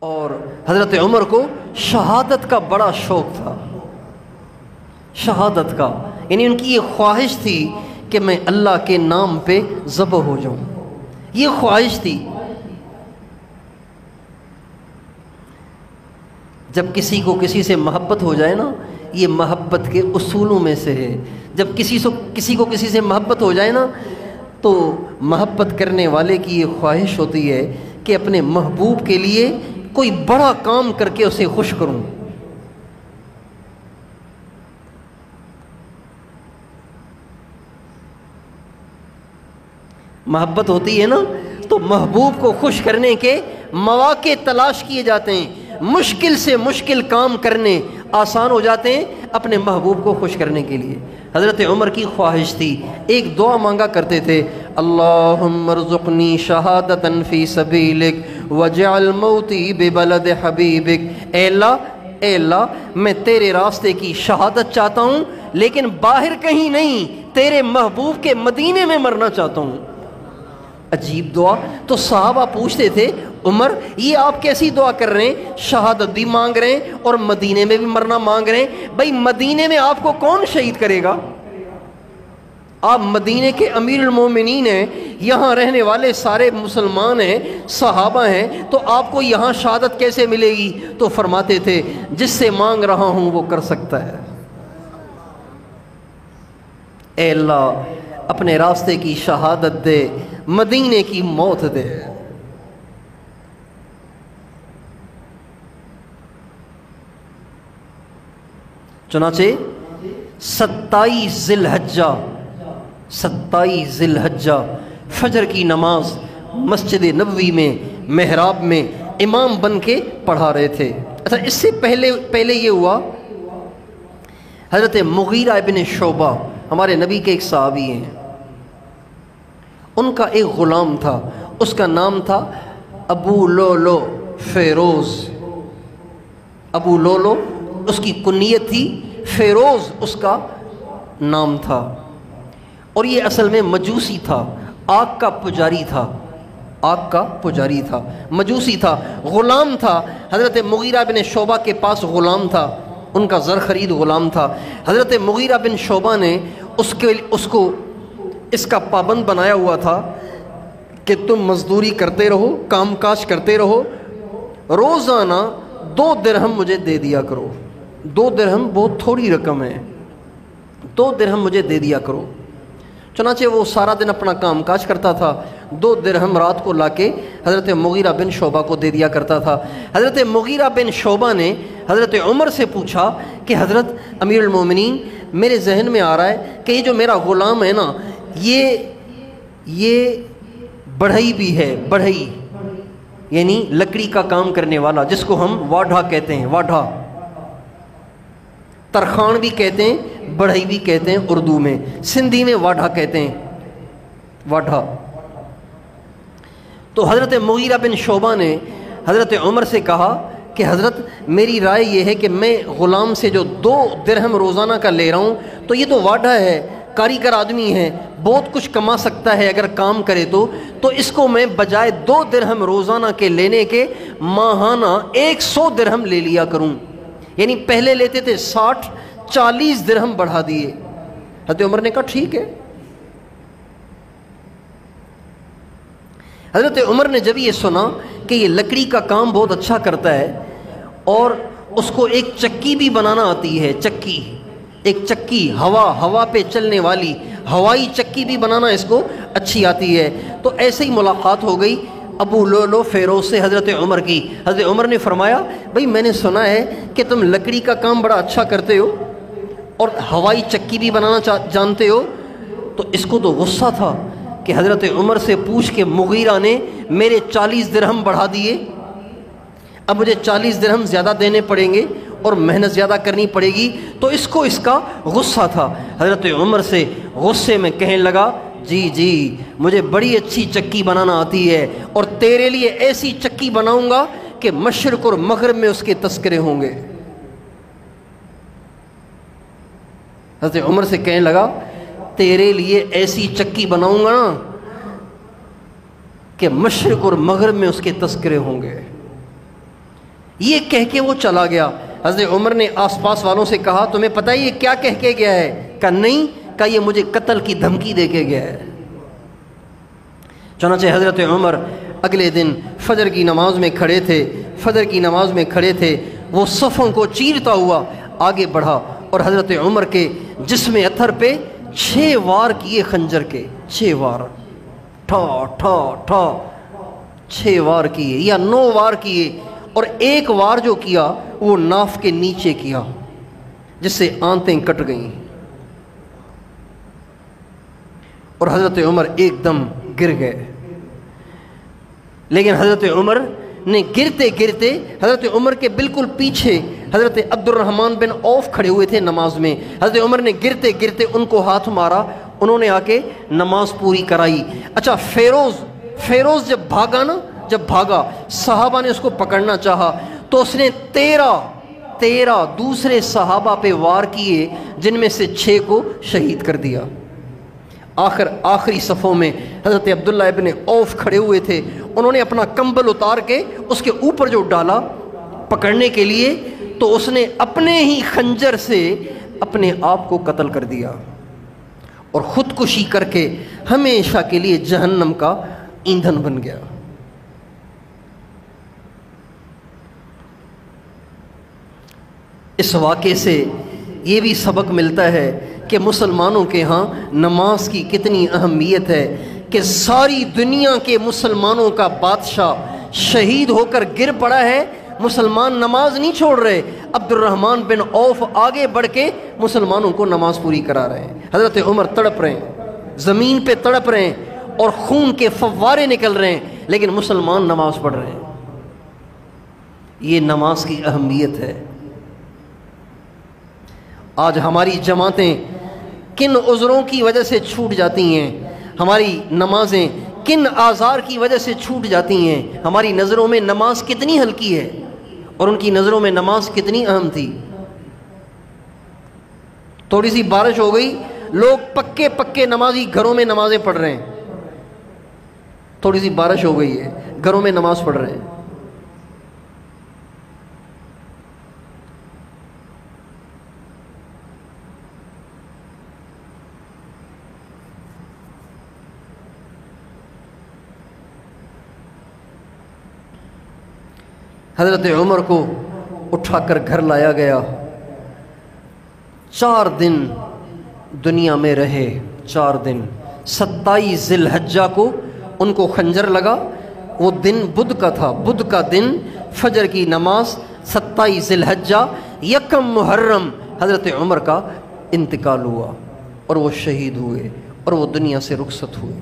اور حضرت عمر کو شہادت کا بڑا شوق تھا، شہادت کا، یعنی ان کی یہ خواہش تھی کہ میں اللہ کے نام پہ ذبح ہو جاؤں، یہ خواہش تھی۔ جب کسی کو کسی سے محبت ہو جائے نا، یہ محبت کے اصولوں میں سے ہے، جب کسی کو کسی سے محبت ہو جائے نا تو محبت کرنے والے کی یہ خواہش ہوتی ہے کہ اپنے محبوب کے لیے کوئی بڑا کام کر کے اسے خوش کروں۔ محبت ہوتی ہے نا تو محبوب کو خوش کرنے کے مواقع تلاش کیے جاتے ہیں، مشکل سے مشکل کام کرنے آسان ہو جاتے ہیں اپنے محبوب کو خوش کرنے کے لیے۔ حضرت عمر کی خواہش تھی، ایک دعا مانگا کرتے تھے، اللہم ارزقنی شہادتا فی سبیلک وجعل موتی ببلد حبیبک۔ اے اللہ میں تیرے راستے کی شہادت چاہتا ہوں، لیکن باہر کہیں نہیں، تیرے محبوب کے مدینے میں مرنا چاہتا ہوں۔ عجیب دعا۔ تو صحابہ پوچھتے تھے، عمر یہ آپ کیسی دعا کر رہے ہیں، شہادت بھی مانگ رہے ہیں اور مدینے میں بھی مرنا مانگ رہے ہیں، بھائی مدینے میں آپ کو کون شہید کرے گا؟ آپ مدینے کے امیر المومنین ہیں، یہاں رہنے والے سارے مسلمان ہیں، صحابہ ہیں، تو آپ کو یہاں شہادت کیسے ملے گی؟ تو فرماتے تھے، جس سے مانگ رہا ہوں وہ کر سکتا ہے۔ اے اللہ اپنے راستے کی شہادت دے، مدینے کی موت دے۔ چنانچہ 27 ذی الحجہ فجر کی نماز مسجد نبوی میں محراب میں امام بن کے پڑھا رہے تھے۔ اچھا، اس سے پہلے یہ ہوا، حضرت مغیرہ ابن شعبہ ہمارے نبی کے ایک صحابی ہیں، ان کا ایک غلام تھا، اس کا نام تھا ابو لولو فیروز۔ ابو لولو اس کی کنیت تھی، فیروز اس کا نام تھا، اور یہ اصل میں مجوسی تھا، آگ کا پجاری تھا، آگ کا پجاری تھا، مجوسی تھا، غلام تھا۔ حضرت مغیرہ بن شعبہ کے پاس غلام تھا، ان کا زر خرید غلام تھا۔ حضرت مغیرہ بن شعبہ نے اس کو اس کا پابند بنایا ہوا تھا کہ تم مزدوری کرتے رہو، کام کاج کرتے رہو، روزانہ 2 درہم مجھے دے دیا کرو۔ 2 درہم بہت تھوڑی رقم ہے، 2 درہم مجھے دے دیا کرو۔ چنانچہ وہ سارا دن اپنا کام کاج کرتا تھا، 2 درہم رات کو لا کے حضرت مغیرہ بن شعبہ کو دے دیا کرتا تھا۔ حضرت مغیرہ بن شعبہ نے حضرت عمر سے پوچھا کہ حضرت امیر المومنین، میرے ذہن میں آ رہا ہے کہ یہ جو میرا غلام ہے نا، یہ بڑھئی بھی ہے، بڑھئی یعنی لکڑی کا کام کرنے والا، جس کو ہم واڈھا کہتے ہیں، واڈھا، ترخان بھی کہتے ہیں، بڑھئی بھی کہتے ہیں، اردو میں، سندھی میں واڈھا کہتے ہیں، واڈھا۔ تو حضرت مغیرہ بن شعبہ نے حضرت عمر سے کہا کہ حضرت میری رائے یہ ہے کہ میں غلام سے جو 2 درہم روزانہ کا لے رہا ہوں، تو یہ تو واڈھا ہے، کاریگر آدمی ہے، بہت کچھ کما سکتا ہے اگر کام کرے تو اس کو میں بجائے 2 درہم روزانہ کے لینے کے ماہانہ 100 درہم لے لیا کروں، یعنی پہلے لیتے تھے 60، 40 درہم بڑھا دیے۔ حضرت عمر نے کہا ٹھیک ہے۔ حضرت عمر نے جب یہ سنا کہ یہ لکڑی کا کام بہت اچھا کرتا ہے اور اس کو ایک چکی بھی بنانا آتی ہے، چکی، ایک چکی ہوا پہ چلنے والی ہوائی چکی بھی بنانا اس کو اچھی آتی ہے، تو ایسے ہی ملاقات ہو گئی ابو لولو فیروز سے حضرت عمر کی۔ حضرت عمر نے فرمایا، بھئی میں نے سنا ہے کہ تم لکڑی کا کام بڑا اچھا کرتے ہو اور ہوائی چکی بھی بنانا جانتے ہو۔ تو اس کو تو غصہ تھا کہ حضرت عمر سے پوچھ کے مغیرہ نے میرے 40 درہم بڑھا دیے، اب مجھے 40 درہم زیادہ دینے پڑیں گے اور محنت زیادہ کرنی پڑے گی، تو اس کا غصہ تھا۔ حضرت عمر سے غصے میں کہنے لگا، جی مجھے بڑی اچھی چکی بنانا آتی ہے اور تیرے لیے ایسی چکی بناؤں گا کہ مشرق اور مغرب میں اس کے تذکرے ہوں گے۔ حضرت عمر سے کہنے لگا، تیرے لیے ایسی چکی بناؤں گا نا کہ مشرق اور مغرب میں اس کے تذکرے ہوں گے۔ یہ کہہ کے وہ چلا گیا۔ حضرت عمر نے آس پاس والوں سے کہا تمہیں پتہ ہے یہ کیا کہہ کے گیا ہے؟ کہا نہیں، کہا یہ مجھے قتل کی دھمکی دے کے گیا ہے۔ چنانچہ حضرت عمر اگلے دن فجر کی نماز میں کھڑے تھے، فجر کی نماز میں کھڑے تھے، وہ صفوں کو چیرتا ہوا آگے بڑھا اور حضرت عمر کے جسم اطہر پہ 6 وار کیے خنجر کے، 6 وار، ٹھا ٹھا ٹھا 6 وار کیے یا 9 وار کیے، اور ایک وار جو کیا وہ ناف کے نیچے کیا جس سے آنتیں کٹ گئیں، اور حضرت عمر ایک دم گر گئے۔ لیکن حضرت عمر نے گرتے گرتے، حضرت عمر کے بالکل پیچھے حضرت عبد الرحمن بن عوف کھڑے ہوئے تھے نماز میں، حضرت عمر نے گرتے گرتے ان کو ہاتھ مارا، انہوں نے آ کے نماز پوری کرائی۔ اچھا فیروز جب بھاگا نا، جب بھاگا صحابہ نے اس کو پکڑنا چاہا تو اس نے 13 دوسرے صحابہ پہ وار کیے، جن میں سے 6 کو شہید کر دیا۔ آخری صفوں میں حضرت عبداللہ ابن عوف کھڑے ہوئے تھے، انہوں نے اپنا کمبل اتار کے اس کے اوپر جو ڈالا پکڑنے کے لیے، تو اس نے اپنے ہی خنجر سے اپنے آپ کو قتل کر دیا اور خودکشی کر کے ہمیشہ کے لیے جہنم کا ایندھن بن گیا۔ اس واقعے سے یہ بھی سبق ملتا ہے کہ مسلمانوں کے ہاں نماز کی کتنی اہمیت ہے، کہ ساری دنیا کے مسلمانوں کا بادشاہ شہید ہو کر گر پڑا ہے، مسلمان نماز نہیں چھوڑ رہے۔ عبد الرحمن بن عوف آگے بڑھ کے مسلمانوں کو نماز پوری کرا رہے ہیں، حضرت عمر تڑپ رہے ہیں، زمین پہ تڑپ رہے ہیں اور خون کے فوارے نکل رہے ہیں، لیکن مسلمان نماز پڑھ رہے ہیں۔ یہ نماز کی اہمیت ہے۔ آج ہماری جماعتیں کن عذروں کی وجہ سے چھوٹ جاتی ہیں، ہماری نمازیں کن آزار کی وجہ سے چھوٹ جاتی ہیں۔ ہماری نظروں میں نماز کتنی ہلکی ہے اور ان کی نظروں میں نماز کتنی اہم تھی۔ تھوڑی سی بارش ہو گئی، لوگ پکے نمازی گھروں میں نمازیں پڑھ رہے ہیں، تھوڑی سی بارش ہو گئی ہے گھروں میں نماز پڑھ رہے ہیں۔ حضرت عمر کو اٹھا کر گھر لایا گیا، 4 دن دنیا میں رہے، 4 دن۔ 27 ذی الحجہ کو ان کو خنجر لگا، وہ دن بدھ کا تھا، بدھ کا دن، فجر کی نماز، 27 ذی الحجہ، 1 محرم حضرت عمر کا انتقال ہوا اور وہ شہید ہوئے اور وہ دنیا سے رخصت ہوئے۔